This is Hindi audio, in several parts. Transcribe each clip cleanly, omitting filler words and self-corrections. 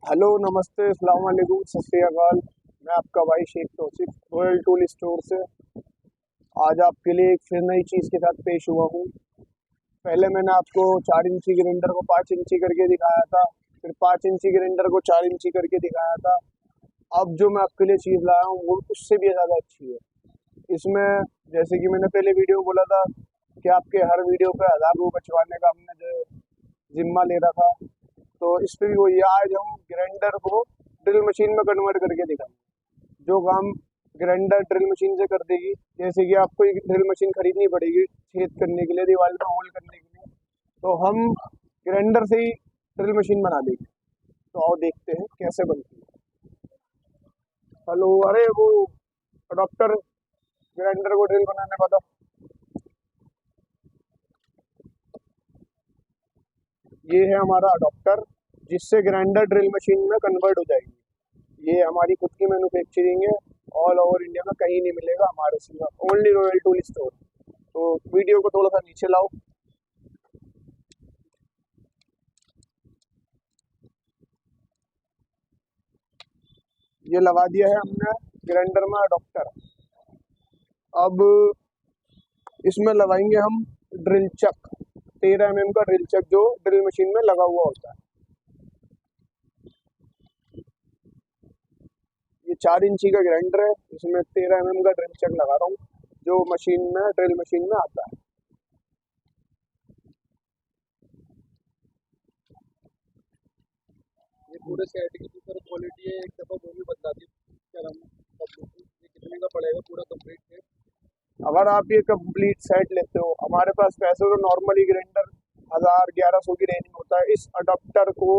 हेलो, नमस्ते, अस्सलाम वालेकुम, सत श्री अकाल। मैं आपका भाई Sheikh Tausif Royal Tool Store से आज आपके लिए एक फिर नई चीज़ के साथ पेश हुआ हूँ। पहले मैंने आपको 4 इंची ग्राइंडर को 5 इंची करके दिखाया था, फिर 5 इंची ग्राइंडर को 4 इंची करके दिखाया था। अब जो मैं आपके लिए चीज़ लाया हूँ वो उससे भी ज़्यादा अच्छी है। इसमें जैसे कि मैंने पहले वीडियो में बोला था कि आपके हर वीडियो पे 1000 रुपये बचवाने का हमने जो जिम्मा ले रखा, तो इस पे भी वही है। आज हम ग्राइंडर को ड्रिल मशीन में कन्वर्ट करके दिखाएंगे। जो काम ग्राइंडर ड्रिल मशीन से कर देगी, जैसे कि आपको एक ड्रिल मशीन खरीदनी पड़ेगी छेद करने के लिए, दीवार में होल करने के लिए, तो हम ग्राइंडर से ही ड्रिल मशीन बना देंगे। तो आओ देखते हैं कैसे बनती है। हेलो, अरे वो डॉक्टर, ग्राइंडर को ड्रिल बनाने वाला, ये है हमारा अडॉप्टर जिससे ग्राइंडर ड्रिल मशीन में कन्वर्ट हो जाएगी। ये हमारी खुद की मैन्युफैक्चरिंग है। ऑल ओवर इंडिया में कहीं नहीं मिलेगा, हमारे सिर्फ ओनली रॉयल टूल स्टोर। तो वीडियो को थोड़ा सा नीचे लाओ। ये लगा दिया है हमने ग्राइंडर में अडॉप्टर। अब इसमें लगाएंगे हम ड्रिल चक, 13 mm का ड्रिल चक जो ड्रिल मशीन में लगा हुआ होता है। ये 4 इंची का ग्राइंडर है, इसमें 13 mm का ड्रिल चक लगा रहा हूँ जो मशीन में ड्रिल मशीन में आता है। ये पूरे सेट की सर क्वालिटी है, एक दफ़ा वो भी बता दी सर हम ये कितने का पड़ेगा पूरा कंप्लीट सेट। अगर आप ये कंप्लीट सेट लेते हो, हमारे पास पैसे तो नॉर्मली ग्राइंडर 1000-1100 की रेंज में होता है। इस अडॉप्टर को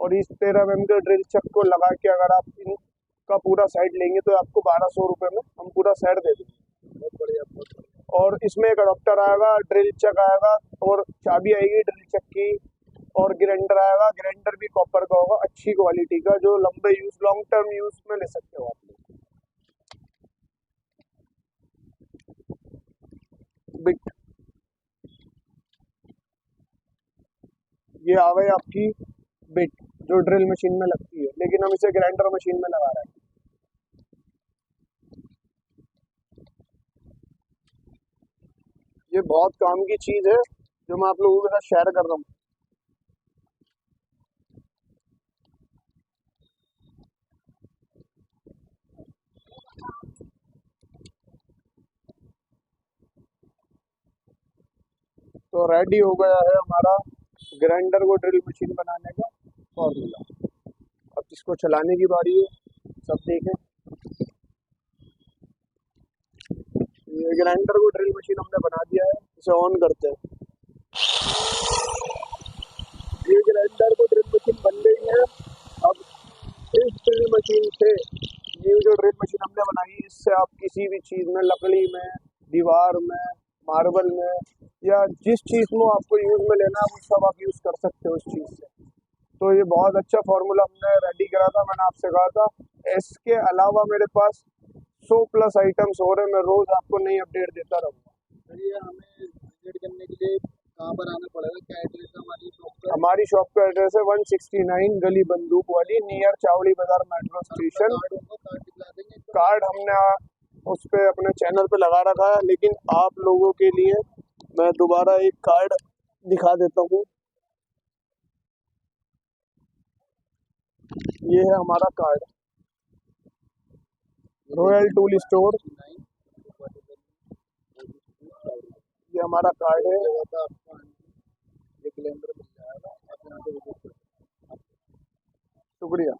और इस 13 mm के ड्रिल चक को लगा के अगर आप इनका पूरा सेट लेंगे तो आपको 1200 रुपये में हम पूरा सेट दे देंगे। बहुत बढ़िया, बहुत बढ़िया। और इसमें एक अडॉप्टर आएगा, ड्रिल चक आएगा और चाबी आएगी ड्रिल चक की, और ग्राइंडर आएगा। ग्राइंडर भी कॉपर का होगा, अच्छी क्वालिटी का, जो लंबे यूज लॉन्ग टर्म यूज में ले सकते हो आप लोग। बिट, ये आ गई आपकी बिट जो ड्रिल मशीन में लगती है, लेकिन हम इसे ग्राइंडर मशीन में लगा रहे हैं। ये बहुत काम की चीज़ है जो मैं आप लोगों के साथ शेयर कर रहा हूँ। तो रेडी हो गया है हमारा ग्राइंडर को ड्रिल मशीन बनाने का फॉर्मूला। अब इसको चलाने की बारी है, सब देखें। ये ग्राइंडर को ड्रिल मशीन हमने बना दिया है, इसे ऑन करते हैं। ये ग्राइंडर को ड्रिल मशीन बन गई है। अब इस ड्रिल मशीन से, ये जो ड्रिल मशीन हमने बनाई है, इससे आप किसी भी चीज़ में, लकड़ी में, दीवार में, मार्बल में, या जिस चीज़ में आपको यूज़ में लेना है वो सब आप यूज़ कर सकते हो इस चीज़ से। तो ये बहुत अच्छा फार्मूला हमने रेडी करा था, मैंने आपसे कहा था। इसके अलावा मेरे पास 100+ आइटम्स और हैं, मैं रोज़ आपको नई अपडेट देता रहूँगा। सर ये हमें विजिट करने के लिए कहाँ पर आना पड़ेगा, क्या एड्रेस है हमारी शॉप का? हमारी शॉप का एड्रेस है 169 गली बंदूक वाली, नियर चावड़ी बाजार मेट्रो स्टेशन। कार्ड होगा, कार्ड दिखला देंगे तो। कार्ड हमने उस पे अपने चैनल पे लगा रखा है, लेकिन आप लोगों के लिए मैं दोबारा एक कार्ड दिखा देता हूँ। ये है हमारा कार्ड, रॉयल टूल स्टोर। ये हमारा कार्ड है। आपको ये ग्राइंडर मिल जाएगा, आप यहाँ पे विजिट करें। शुक्रिया।